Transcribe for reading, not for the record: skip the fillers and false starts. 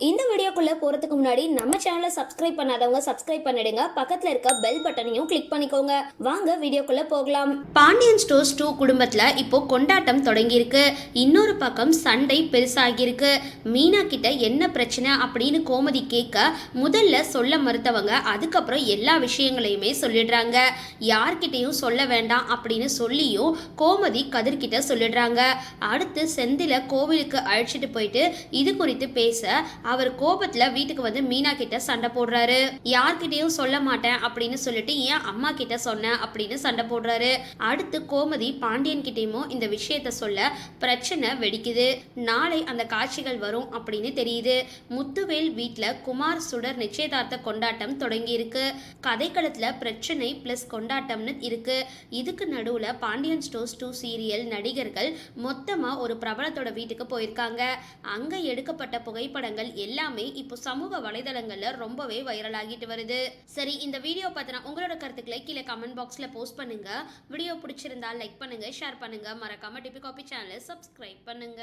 இந்த வீடியோக்குள்ள போறதுக்கு முன்னாடி நம்ம சேனலை சப்ஸ்கிரைப் பண்ணாதவங்க சப்ஸ்கிரைப் பண்ணிடுங்க, பக்கத்துல இருக்க பெல் பட்டனையும் கிளிக் பண்ணிக்கோங்க. வாங்க வீடியோக்குள்ள போகலாம். பாண்டியன் ஸ்டோர்ஸ் 2 குடும்பத்துல இப்போ கொண்டாட்டம் தொடங்கி இருக்கு. இன்னொரு பக்கம் சண்டை பெருசாகிருக்கு. மீனா கிட்ட என்ன பிரச்சனை அப்படின்னு கோமதி கேட்க முதல்ல சொல்ல மறுத்தவங்க அதுக்கப்புறம் எல்லா விஷயங்களையுமே சொல்லிடுறாங்க. யார்கிட்டையும் சொல்ல வேண்டாம் அப்படின்னு சொல்லியும் கோமதி கதிர்கிட்ட சொல்லிடுறாங்க. அடுத்து செந்தில கோவிலுக்கு அழைச்சிட்டு போயிட்டு இது குறித்து பேச அவர் கோபத்துல வீட்டுக்கு வந்து மீனா கிட்ட சண்டை போடுறாரு. யார்கிட்டயும் சொல்ல மாட்டேன் அப்படின்னு சொல்லிட்டு ஏன் அம்மா கிட்ட சொன்ன அப்படின்னு சண்டை போடுறாரு. அடுத்து கோமதி பாண்டியன் கிட்டயும் இந்த விஷயத்த சொல்ல பிரச்சனை வெடிக்குது. நாளை அந்த காட்சிகள் வரும் அப்படின்னு தெரியுது. முத்துவேல் வீட்டுல குமார் சுடர் நிச்சயதார்த்த கொண்டாட்டம் தொடங்கி இருக்கு. கதைக்களத்துல பிரச்சனை பிளஸ் கொண்டாட்டம்னு இருக்கு. இதுக்கு நடுவுல பாண்டியன் ஸ்டோர்ஸ் 2 சீரியல் நடிகர்கள் மொத்தமா ஒரு பிரபலத்தோட வீட்டுக்கு போயிருக்காங்க. அங்க எடுக்கப்பட்ட புகைப்படங்கள் எல்லாமே இப்போ சமூக வலைதளங்கள்ல ரொம்பவே வைரல் ஆகிட்டு வருது. சரி, இந்த வீடியோ பத்தின உங்களோட கருத்துக்களை கீழே கமெண்ட் பாக்ஸ்ல போஸ்ட் பண்ணுங்க. வீடியோ பிடிச்சிருந்தா லைக் பண்ணுங்க, ஷேர் பண்ணுங்க, மறக்காம டிபி காபி சேனலை சப்ஸ்கிரைப் பண்ணுங்க.